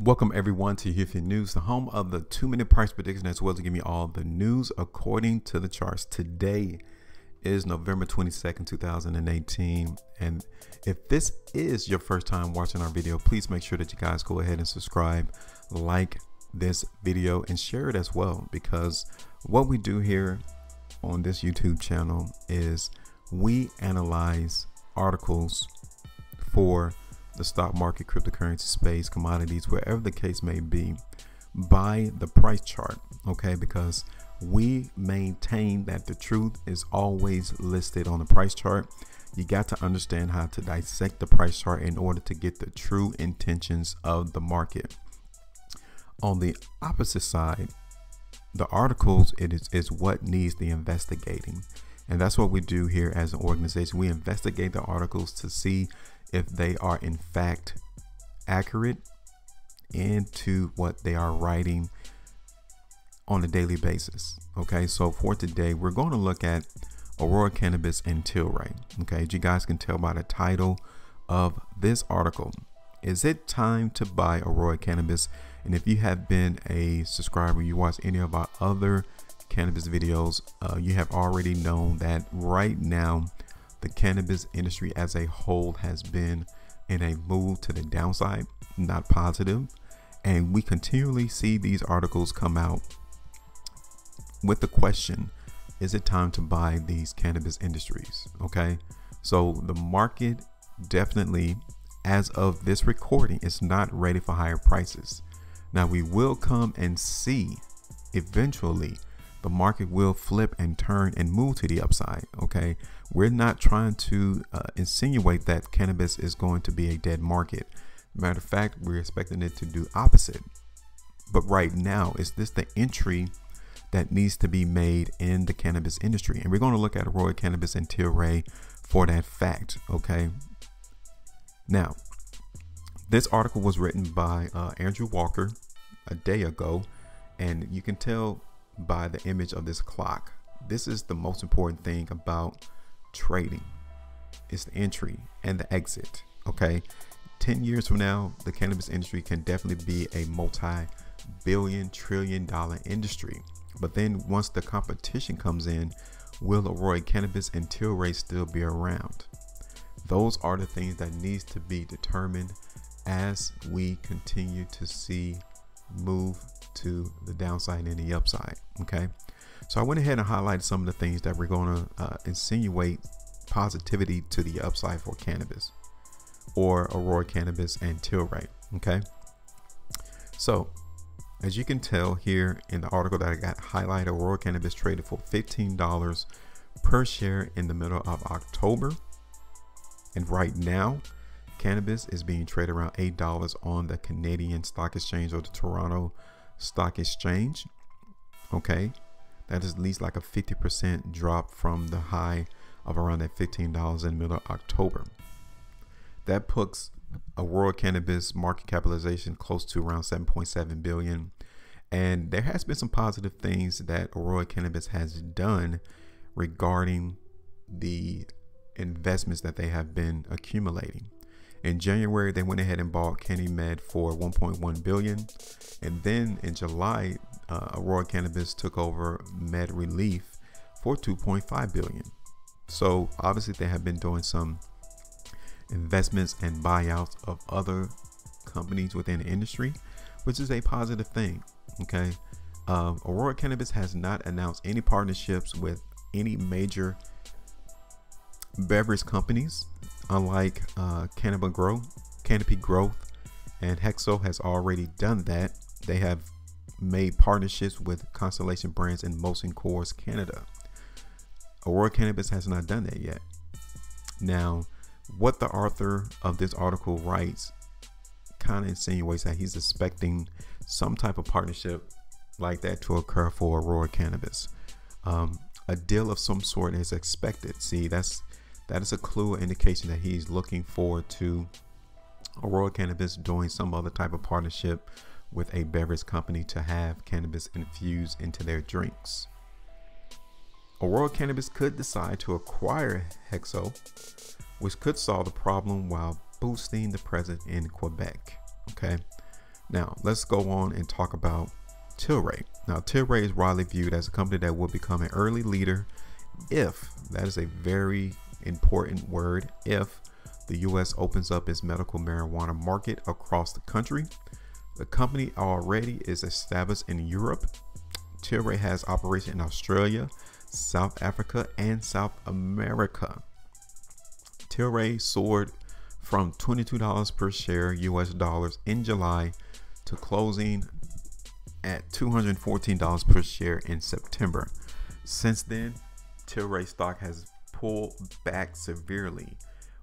Welcome everyone to HueFin News, the home of the 2-minute price prediction, as well as giving you all the news according to the charts. Today is November 22nd, 2018. And if this is your first time watching our video, please make sure that you guys go ahead and subscribe, like this video, and share it as well, because what we do here on this YouTube channel is we analyze articles for the stock market, cryptocurrency space, commodities, wherever the case may be, by the price chart. Okay, because we maintain that the truth is always listed on the price chart. You got to understand how to dissect the price chart in order to get the true intentions of the market. On the opposite side, the articles is what needs the investigating, and that's what we do here as an organization. We investigate the articles to see if they are in fact accurate into what they are writing on a daily basis. Okay, so for today, we're going to look at Aurora Cannabis and Tilray. Okay, as you guys can tell by the title of this article, is it time to buy Aurora Cannabis? And if you have been a subscriber, you watch any of our other cannabis videos, you have already known that right now the cannabis industry as a whole has been in a move to the downside, not positive. And we continually see these articles come out with the question, is it time to buy these cannabis industries? Okay, so the market definitely, as of this recording, is not ready for higher prices. Now we will come and see eventually the market will flip and turn and move to the upside. Okay, we're not trying to insinuate that cannabis is going to be a dead market. Matter of fact, we're expecting it to do opposite. But right now, is this the entry that needs to be made in the cannabis industry? And we're going to look at Aurora Cannabis and Tilray for that fact. Okay, now this article was written by Andrew Walker a day ago, and you can tell by the image of this clock, this is the most important thing about trading. It's the entry and the exit. Okay, 10 years from now, the cannabis industry can definitely be a multi-billion trillion dollar industry. But then once the competition comes in, will Aurora Cannabis and Tilray still be around? Those are the things that needs to be determined as we continue to see move to the downside and the upside. Okay, so I went ahead and highlighted some of the things that we're going to insinuate positivity to the upside for cannabis, or Aurora Cannabis and Tilray. Okay, so as you can tell here in the article that I got highlighted, Aurora Cannabis traded for $15 per share in the middle of October, and right now cannabis is being traded around $8 on the Canadian Stock Exchange, or the Toronto Stock Exchange. Okay, that is at least like a 50% drop from the high of around that $15 in the middle of October. That puts Aurora Cannabis market capitalization close to around 7.7 billion. And there has been some positive things that Aurora Cannabis has done regarding the investments that they have been accumulating. In January, they went ahead and bought CandyMed for 1.1 billion. And then in July, Aurora Cannabis took over Med Relief for 2.5 billion. So obviously they have been doing some investments and buyouts of other companies within the industry, which is a positive thing. Okay, Aurora Cannabis has not announced any partnerships with any major beverage companies, unlike Canopy Growth and Hexo has already done that. They have made partnerships with Constellation Brands and Molson Coors Canada. Aurora Cannabis has not done that yet. Now, what the author of this article writes kind of insinuates that he's expecting some type of partnership like that to occur for Aurora Cannabis. A deal of some sort is expected. See, that is a clue, indication that he's looking forward to Aurora Cannabis doing some other type of partnership with a beverage company to have cannabis infused into their drinks. Aurora Cannabis could decide to acquire Hexo, which could solve the problem while boosting the presence in Quebec. Okay, Now let's go on and talk about Tilray. Now Tilray is widely viewed as a company that will become an early leader if, that is a very important word, if the US opens up its medical marijuana market across the country. The company already is established in Europe. Tilray has operation in Australia, South Africa, and South America. Tilray soared from $22 per share US dollars in July to closing at $214 per share in September. Since then, Tilray stock has pulled back severely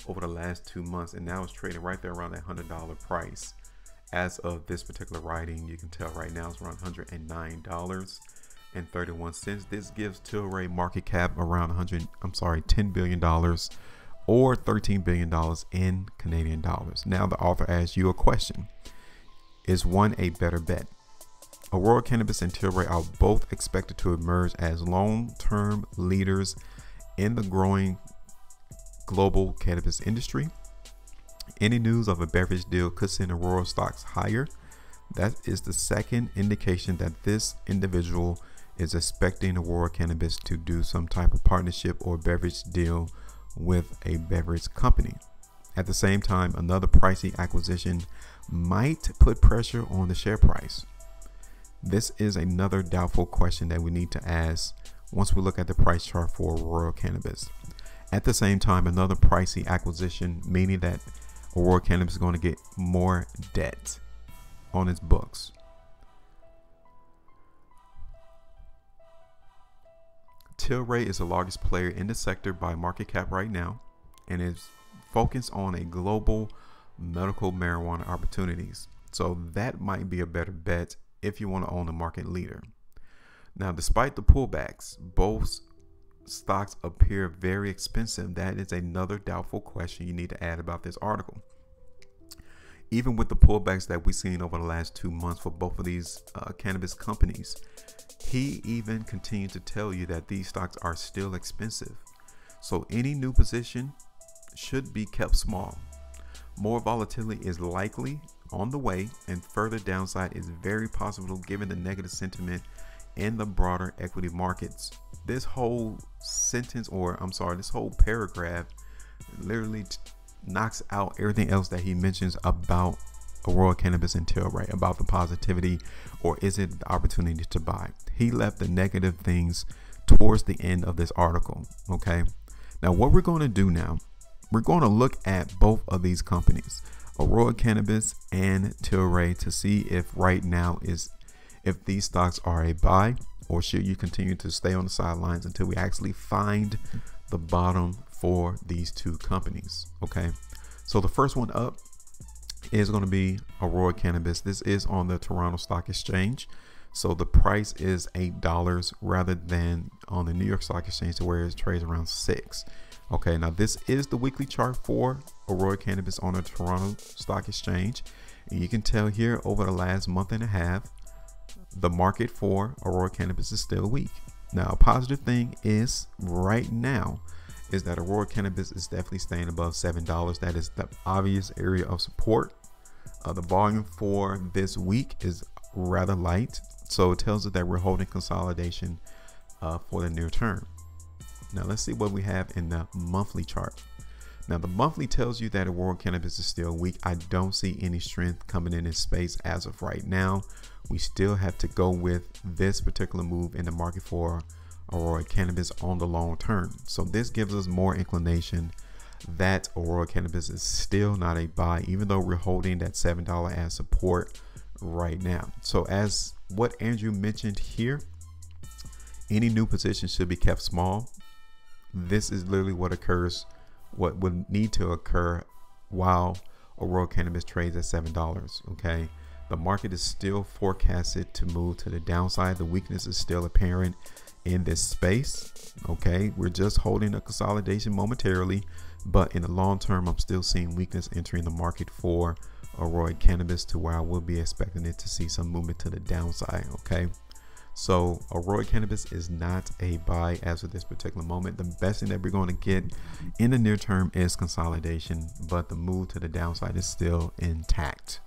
over the last 2 months and now it's trading right there around that $100 price. As of this particular writing, you can tell right now it's around $109.31. This gives Tilray market cap around $10 billion or $13 billion in Canadian dollars. Now the author asks you a question. Is one a better bet? Aurora Cannabis and Tilray are both expected to emerge as long-term leaders in the growing global cannabis industry. Any news of a beverage deal could send Aurora stocks higher. That is the second indication that this individual is expecting Aurora Cannabis to do some type of partnership or beverage deal with a beverage company. At the same time, another pricey acquisition might put pressure on the share price. This is another doubtful question that we need to ask once we look at the price chart for Aurora Cannabis. At the same time, another pricey acquisition, meaning that Aurora Cannabis is going to get more debt on its books. Tilray is the largest player in the sector by market cap right now and is focused on a global medical marijuana opportunities. So that might be a better bet if you want to own the market leader. Now, despite the pullbacks, both stocks appear very expensive. That is another doubtful question you need to add about this article. Even with the pullbacks that we've seen over the last 2 months for both of these cannabis companies, he even continued to tell you that these stocks are still expensive. So any new position should be kept small. More volatility is likely on the way, and further downside is very possible given the negative sentiment in the broader equity markets. This whole sentence, this whole paragraph literally knocks out everything else that he mentions about Aurora Cannabis and Tilray, about the positivity, or is it the opportunity to buy. He left the negative things towards the end of this article. Okay, now what we're going to do now, we're going to look at both of these companies, Aurora Cannabis and Tilray, to see if right now if these stocks are a buy, or should you continue to stay on the sidelines until we actually find the bottom for these two companies. Okay, so the first one up is going to be Aurora Cannabis. This is on the Toronto Stock Exchange, so the price is $8 rather than on the New York Stock Exchange where it trades around $6. Okay, now this is the weekly chart for Aurora Cannabis on the Toronto Stock Exchange, and you can tell here over the last month and a half the market for Aurora Cannabis is still weak. Now, a positive thing is right now is that Aurora Cannabis is definitely staying above $7. That is the obvious area of support. The volume for this week is rather light, so it tells us that we're holding consolidation for the near term. Now let's see what we have in the monthly chart. Now the monthly tells you that Aurora Cannabis is still weak. I don't see any strength coming in this space as of right now. We still have to go with this particular move in the market for Aurora Cannabis on the long term. So this gives us more inclination that Aurora Cannabis is still not a buy, even though we're holding that $7 as support right now. So as what Andrew mentioned here, any new position should be kept small. This is literally what occurs, what would need to occur while Aurora Cannabis trades at $7. Okay, the market is still forecasted to move to the downside. The weakness is still apparent in this space. Okay, we're just holding a consolidation momentarily, but in the long term, I'm still seeing weakness entering the market for Aurora Cannabis, to where I will be expecting it to see some movement to the downside. Okay, so Aurora Cannabis is not a buy as of this particular moment. The best thing that we're going to get in the near term is consolidation, but the move to the downside is still intact.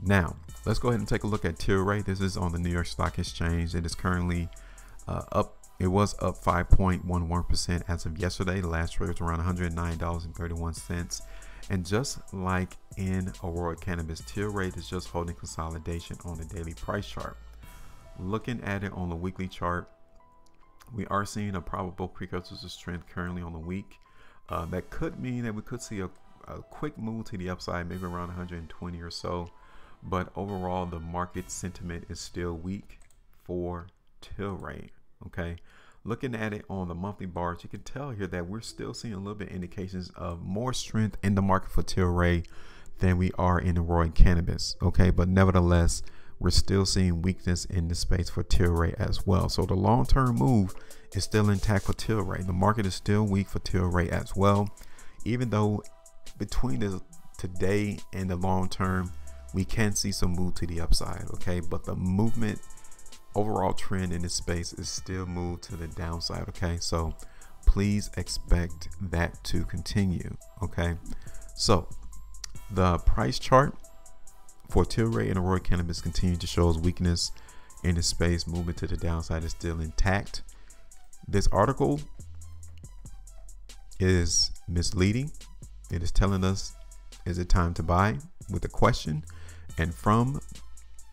Now, let's go ahead and take a look at Tilray. This is on the New York Stock Exchange. It is currently up. It was up 5.11% as of yesterday. The last trade was around $109.31. And just like in Aurora Cannabis, Tilray is just holding consolidation on the daily price chart. Looking at it on the weekly chart, we are seeing a probable precursor to strength currently on the week. That could mean that we could see a quick move to the upside, maybe around 120 or so. But overall, the market sentiment is still weak for Tilray. Okay, looking at it on the monthly bars, you can tell here that we're still seeing a little bit indications of more strength in the market for Tilray than we are in Aurora Cannabis. Okay, but nevertheless, we're still seeing weakness in the space for Tilray as well. So the long-term move is still intact for Tilray. The market is still weak for Tilray as well, even though between the today and the long term, we can see some move to the upside. Okay, but the movement overall trend in this space is still moved to the downside. Okay, so please expect that to continue. Okay, so the price chart for Tilray and Aurora Cannabis continue to show weakness in the space. Movement to the downside is still intact. This article is misleading. It is telling us, is it time to buy, with a question, and from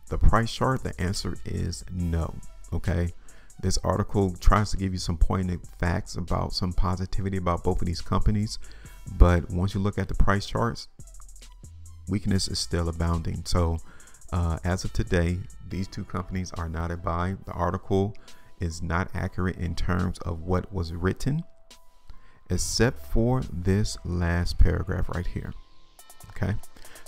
the price chart, the answer is no. Okay, this article tries to give you some pointed facts about some positivity about both of these companies, but once you look at the price charts, weakness is still abounding. So as of today, these two companies are not a buy. The article is not accurate in terms of what was written, except for this last paragraph right here. Okay,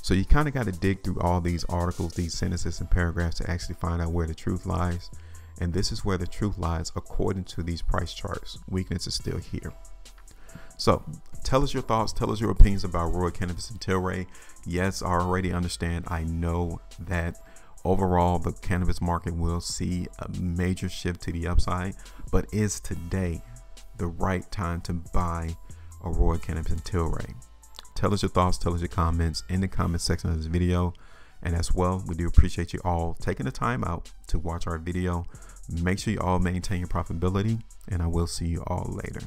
so you kind of got to dig through all these articles, these sentences and paragraphs to actually find out where the truth lies. And this is where the truth lies according to these price charts. Weakness is still here. So tell us your thoughts, tell us your opinions about Aurora Cannabis and Tilray. Yes, I already understand. I know that overall the cannabis market will see a major shift to the upside, but is today the right time to buy Aurora Cannabis and Tilray? Tell us your thoughts, tell us your comments in the comment section of this video. And as well, we do appreciate you all taking the time out to watch our video. Make sure you all maintain your profitability, and I will see you all later.